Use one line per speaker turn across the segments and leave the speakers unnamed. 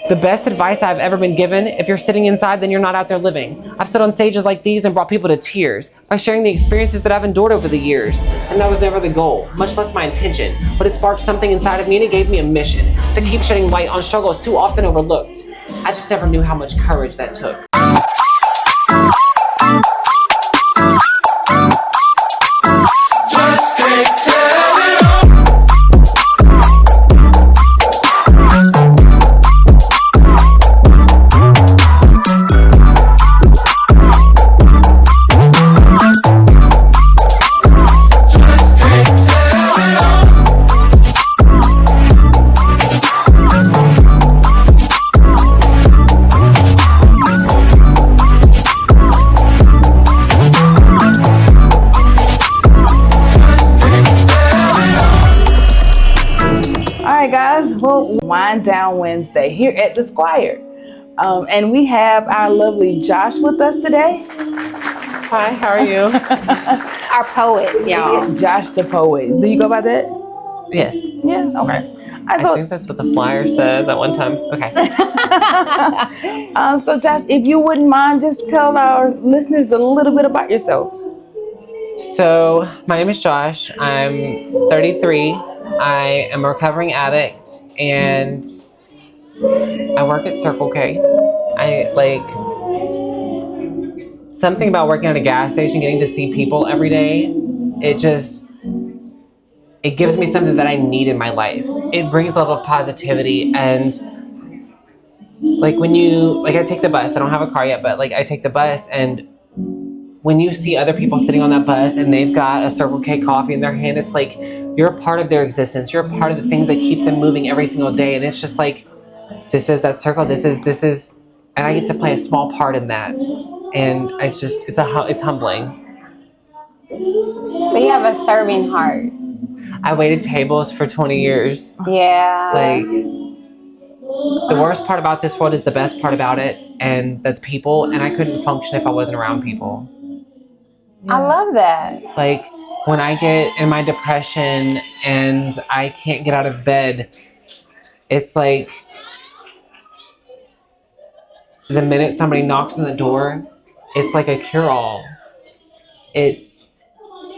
The best advice I've ever been given, if you're sitting inside, then you're not out there living. I've stood on stages like these and brought people to tears by sharing the experiences that I've endured over the years. And that was never the goal, much less my intention. But it sparked something inside of me and it gave me a mission to keep shedding light on struggles too often overlooked. I just never knew how much courage that took.
Wind Down Wednesday here at the Squire. And we have our lovely Josh with us today.
Hi, how are you?
Our poet, y'all.
Josh the poet. Do you go by that?
Yes.
Yeah, okay.
I think that's what the flyer said that one time. Okay.
So Josh, if you wouldn't mind, just tell our listeners a little bit about yourself.
So, my name is Josh. I'm 33. I am a recovering addict, and I work at Circle K. Something about working at a gas station, getting to see people every day, it gives me something that I need in my life. It brings a level of positivity, and I take the bus. I don't have a car yet, but I take the bus, and when you see other people sitting on that bus and they've got a Circle K coffee in their hand, it's like you're a part of their existence. You're a part of the things that keep them moving every single day. And it's just like, this is that circle. This is, and I get to play a small part in that. And it's humbling.
So you have a serving heart.
I waited tables for 20 years.
Yeah.
The worst part about this world is the best part about it. And that's people. And I couldn't function if I wasn't around people.
Yeah. I love that.
When I get in my depression and I can't get out of bed, it's like the minute somebody knocks on the door, it's like a cure-all. It's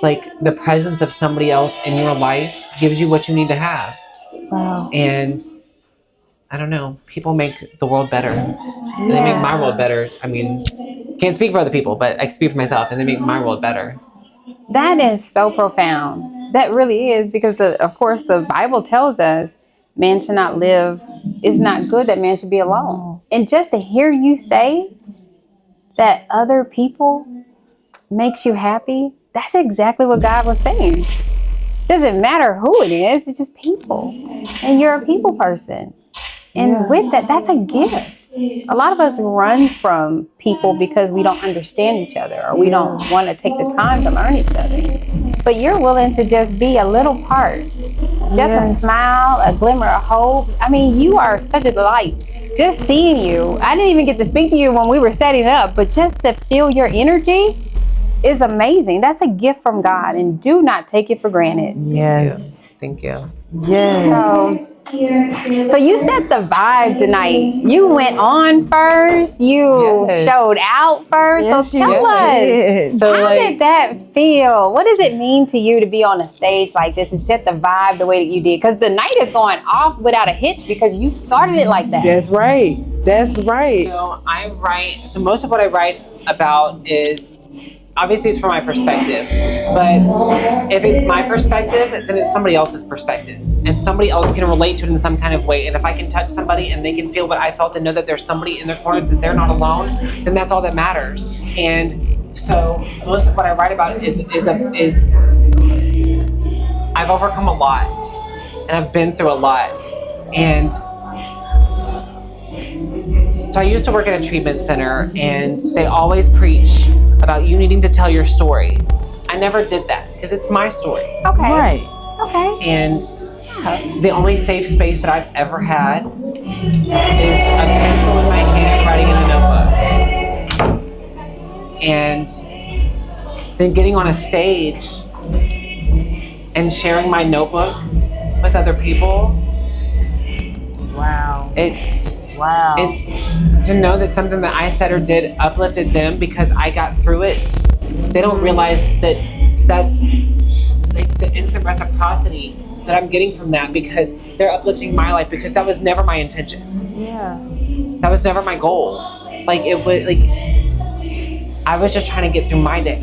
like the presence of somebody else in your life gives you what you need to have.
Wow.
And I don't know, people make the world better. Yeah. They make my world better. I mean, can't speak for other people, but I can speak for myself, and they make my world better.
That is so profound. That really is, because of course the Bible tells us man should not live. It's not good that man should be alone. And just to hear you say that other people makes you happy, that's exactly what God was saying. Doesn't matter who it is, it's just people. And you're a people person. And with that, that's a gift. A lot of us run from people because we don't understand each other, or we don't want to take the time to learn each other. But you're willing to just be a little part, just a smile, a glimmer of hope. I mean, you are such a delight. Just seeing you, I didn't even get to speak to you when we were setting up, but just to feel your energy is amazing. That's a gift from God, and do not take it for granted.
Yes.
Thank you.
Yes.
So you set the vibe tonight. You went on first. You showed out first.
Yes,
so tell us,
So
how did that feel? What does it mean to you to be on a stage like this and set the vibe the way that you did? Because the night is going off without a hitch because you started it like that.
That's right. That's right.
So most of what I write about is, obviously it's from my perspective, but if it's my perspective, then it's somebody else's perspective, and somebody else can relate to it in some kind of way. And if I can touch somebody and they can feel what I felt and know that there's somebody in their corner, that they're not alone, then that's all that matters. And so most of what I write about is I've overcome a lot, and I've been through a lot. And so I used to work at a treatment center, and they always preach about you needing to tell your story. I never did that because it's my story.
Okay.
Right.
Okay.
And the only safe space that I've ever had is a pencil in my hand writing in a notebook. And then getting on a stage and sharing my notebook with other people.
Wow.
It's
Wow.
It's to know that something that I said or did uplifted them because I got through it. They don't realize that that's like the instant reciprocity that I'm getting from that because they're uplifting my life because that was never my intention.
Yeah.
That was never my goal. Like it was like I was just trying to get through my day.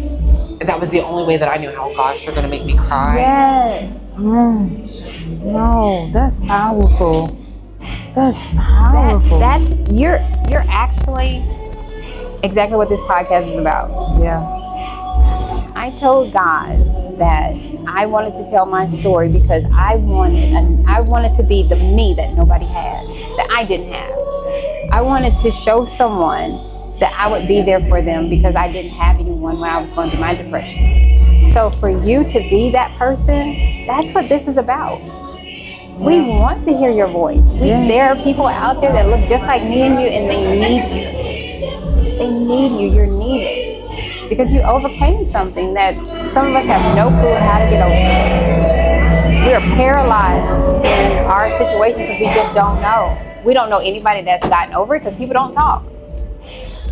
And that was the only way that I knew how, gosh, you're gonna make me cry.
Yes. No, that's powerful. That's powerful.
That's you're actually exactly what this podcast is about.
Yeah.
I told God that I wanted to tell my story because I wanted to be the me that nobody had, that I didn't have. I wanted to show someone that I would be there for them because I didn't have anyone when I was going through my depression. So for you to be that person, that's what this is about. We want to hear your voice. There are people out there that look just like me and you, and they need you. They need you. You're needed. Because you overcame something that some of us have no clue how to get over. We are paralyzed in our situation because we just don't know. We don't know anybody that's gotten over it because people don't talk.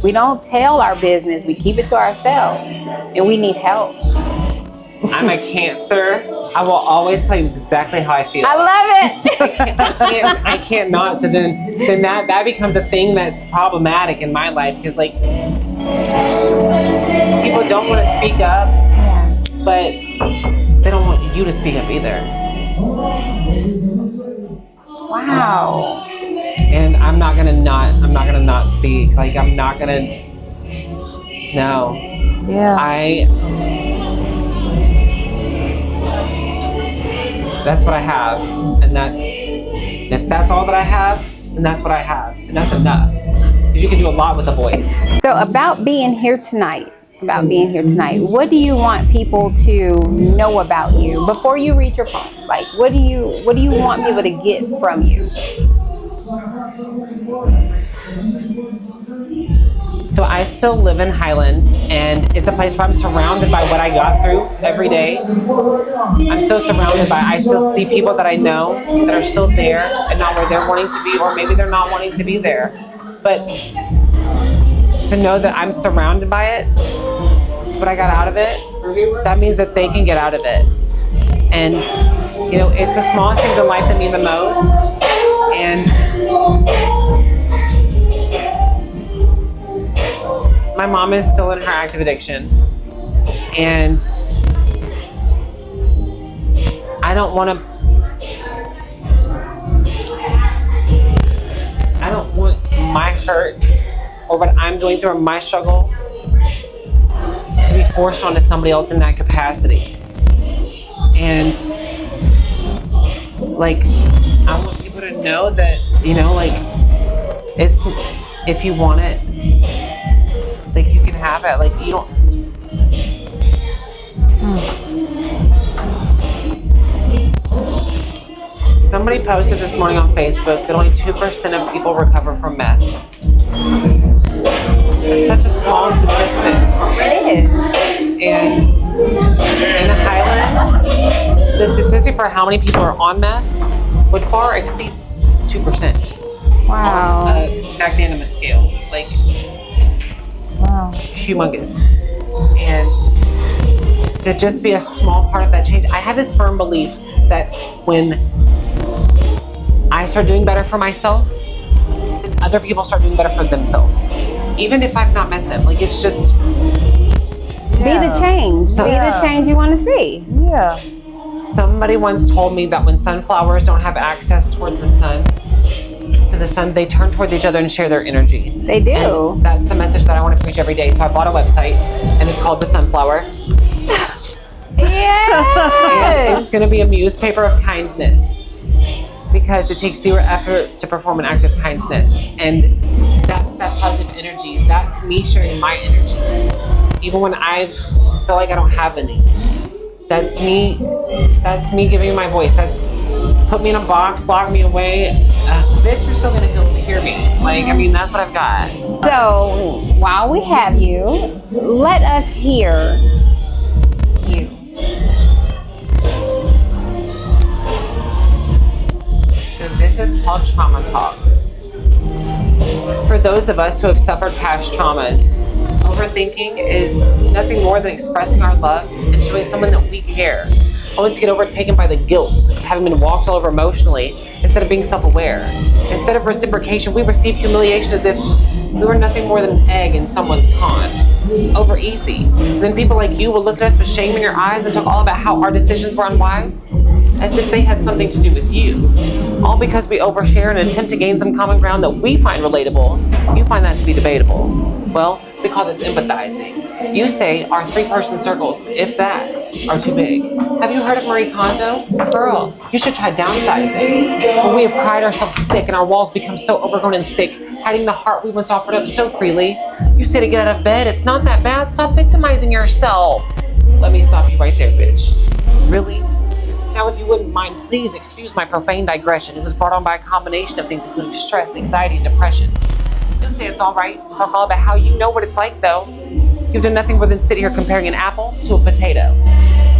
We don't tell our business. We keep it to ourselves. And we need help.
I'm a Cancer. I will always tell you exactly how I feel.
I love it.
I can't not. So then that becomes a thing that's problematic in my life because like people don't want to speak up, but they don't want you to speak up either.
Wow.
And I'm not gonna not speak. Like I'm not gonna. No.
Yeah.
That's what I have, and if that's all that I have, then that's what I have, and that's enough. Because you can do a lot with a voice.
So about being here tonight, what do you want people to know about you before you read your poem? Like, what do you want people to get from you?
So I still live in Highland, and it's a place where I'm surrounded by what I got through every day. I'm still surrounded by, I still see people that I know that are still there and not where they're wanting to be, or maybe they're not wanting to be there. But to know that I'm surrounded by it, but I got out of it, that means that they can get out of it. And, you know, it's the smallest things in life that mean the most. And my mom is still in her active addiction, and I don't want my hurt or what I'm going through or my struggle to be forced onto somebody else in that capacity. And like, I want people to know that, you know, like, it's, if you want it, like, you can have it. Like, you don't. Somebody posted this morning on Facebook that only 2% of people recover from meth. It's such a small statistic.
It is.
And in the Highlands, the statistic for how many people are on meth would far exceed 2%.
Wow.
On a magnanimous scale. Like,
Wow.
humongous. And to just be a small part of that change, I have this firm belief that when I start doing better for myself, then other people start doing better for themselves. Even if I've not met them. Like, it's just...
Be the change. Be the change you want to see.
Yeah.
Somebody once told me that when sunflowers don't have access towards the sun, they turn towards each other and share their energy.
They do.
And that's the message that I want to preach every day. So I bought a website, and it's called The Sunflower.
Yes.
And it's going to be a newspaper of kindness, because it takes zero effort to perform an act of kindness. And that's that positive energy. That's me sharing my energy. Even when I feel like I don't have any. That's me giving my voice. That's put me in a box, lock me away. Bitch, you're still gonna hear me. Like, I mean, that's what I've got.
So while we have you, let us hear you.
So this is called Trauma Talk. for those of us who have suffered past traumas, overthinking is nothing more than expressing our love and showing someone that we care, only to get overtaken by the guilt of having been walked all over emotionally instead of being self-aware. Instead of reciprocation, we receive humiliation as if we were nothing more than an egg in someone's con. Over easy. And then people like you will look at us with shame in your eyes and talk all about how our decisions were unwise, as if they had something to do with you. All because we overshare in an attempt to gain some common ground that we find relatable. You find that to be debatable. Well, we call this empathizing. You say our 3-person circles, if that, are too big. Have you heard of Marie Kondo? Girl, you should try downsizing. When we have cried ourselves sick and our walls become so overgrown and thick, hiding the heart we once offered up so freely, you say to get out of bed, it's not that bad, stop victimizing yourself. Let me stop you right there, bitch. Really? Now, if you wouldn't mind, please excuse my profane digression. It was brought on by a combination of things, including stress, anxiety, and depression. You say it's all right. Talk all about how you know what it's like, though. You've done nothing more than sit here comparing an apple to a potato.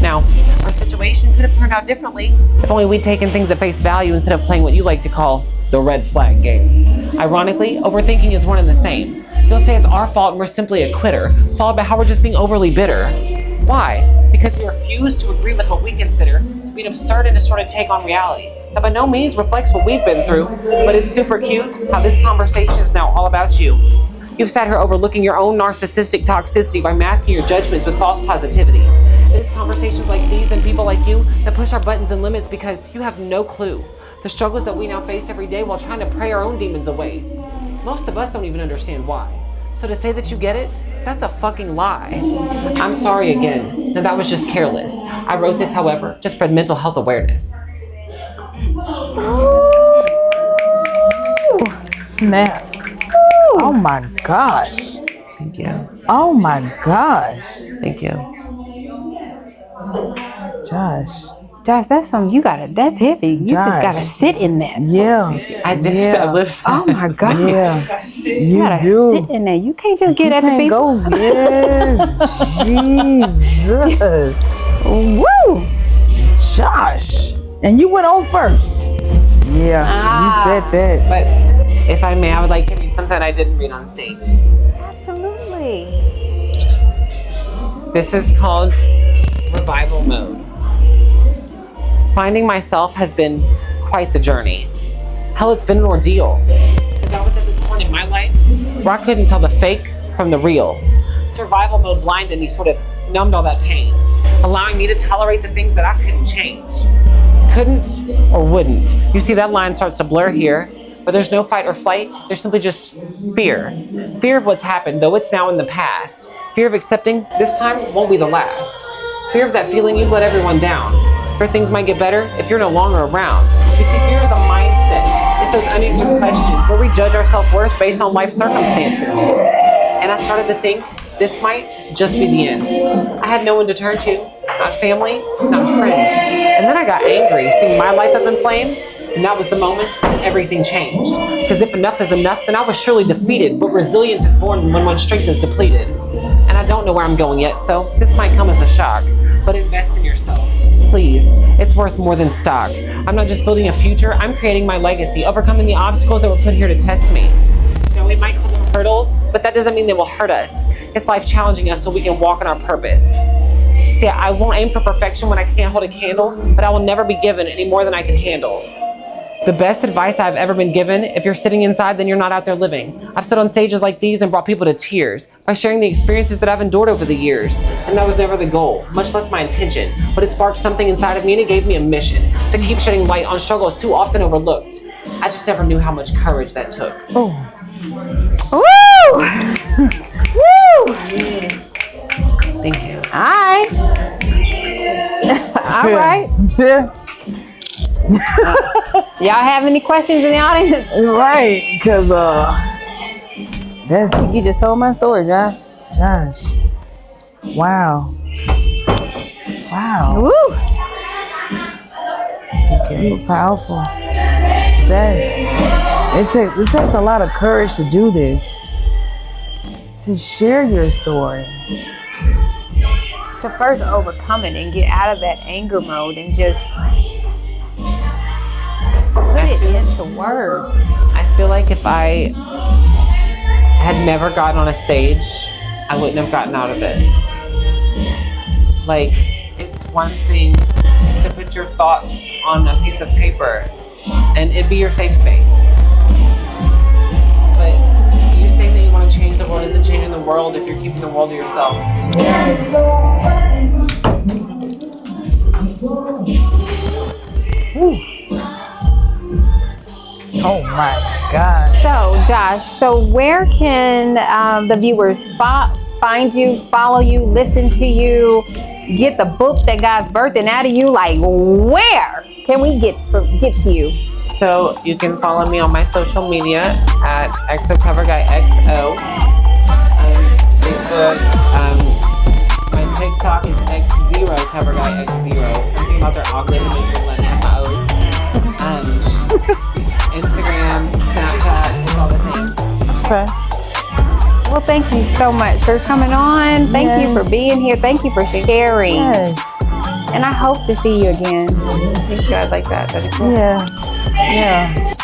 Now, our situation could have turned out differently if only we'd taken things at face value instead of playing what you like to call the red flag game. Ironically, overthinking is one and the same. You'll say it's our fault and we're simply a quitter, followed by how we're just being overly bitter. Why? Because we refuse to agree with what we consider to be an absurd and distorted take on reality that by no means reflects what we've been through, but it's super cute how this conversation is now all about you. You've sat here overlooking your own narcissistic toxicity by masking your judgments with false positivity. It is conversations like these and people like you that push our buttons and limits because you have no clue the struggles that we now face every day while trying to pray our own demons away. Most of us don't even understand why. So to say that you get it, that's a fucking lie. I'm sorry again. Now that was just careless. I wrote this, however, to spread mental health awareness.
Ooh, snap. Ooh. Oh my gosh.
Thank you.
Oh my gosh.
Thank you.
Josh,
that's something you gotta, that's heavy. You just gotta sit in that.
Yeah.
I did.
Yeah.
Oh my God.
Yeah.
You gotta
do.
sit in there. You can't just get at the people.
Go. Yeah. Jesus.
Woo!
Josh. And you went on first. Yeah. You said that.
But if I may, I would like to read something I didn't read on stage.
Absolutely.
This is called Revival Mode. Finding myself has been quite the journey. Hell, it's been an ordeal. Because I was at this point in my life where I couldn't tell the fake from the real. Survival mode blinded me, sort of numbed all that pain, allowing me to tolerate the things that I couldn't change. Couldn't or wouldn't. You see that line starts to blur here, but there's no fight or flight. There's simply just fear. Fear of what's happened, though it's now in the past. Fear of accepting this time won't be the last. Fear of that feeling you've let everyone down. Fear things might get better if you're no longer around. You see, fear is a mindset. It's those unanswered questions where we judge our self-worth based on life circumstances. And I started to think this might just be the end. I had no one to turn to, not family, not friends. And then I got angry, seeing my life up in flames, and that was the moment that everything changed. Because if enough is enough, then I was surely defeated, but resilience is born when one's strength is depleted. And I don't know where I'm going yet, so this might come as a shock, but invest in yourself. Please, it's worth more than stock. I'm not just building a future, I'm creating my legacy, overcoming the obstacles that were put here to test me. Now, we might call them hurdles, but that doesn't mean they will hurt us. It's life challenging us so we can walk in our purpose. See, I won't aim for perfection when I can't hold a candle, but I will never be given any more than I can handle. The best advice I've ever been given, if you're sitting inside, then you're not out there living. I've stood on stages like these and brought people to tears by sharing the experiences that I've endured over the years. And that was never the goal, much less my intention. But it sparked something inside of me and it gave me a mission to keep shedding light on struggles too often overlooked. I just never knew how much courage that took.
Oh.
Woo! Woo!
Thank you.
All right.
Yeah.
Y'all have any questions in the audience?
Right, because that's
You just told my story, Josh.
Josh. Wow. Wow.
Woo!
Okay. You were powerful. It takes a lot of courage to do this. To share your story.
To first overcome it and get out of that anger mode and just put it into words.
I feel like if I had never gotten on a stage, I wouldn't have gotten out of it. Like, it's one thing to put your thoughts on a piece of paper and it'd be your safe space. But you saying that you want to change the world isn't changing the world if you're keeping the world to yourself.
Oh my God.
So, Josh, so where can the viewers find you, follow you, listen to you, get the book that God's birthing out of you? Like, where can we get to you?
So you can follow me on my social media at XOCoverGuyXO. Facebook, my TikTok is X0CoverGuyX0. Something about their algorithm let me have my O's. Instagram, Snapchat, it's all the things.
Okay.
Well, thank you so much for coming on. Thank you for being here. Thank you for sharing.
Yes.
And I hope to see you again.
Thank you. I like that. That is cool.
Yeah. Yeah.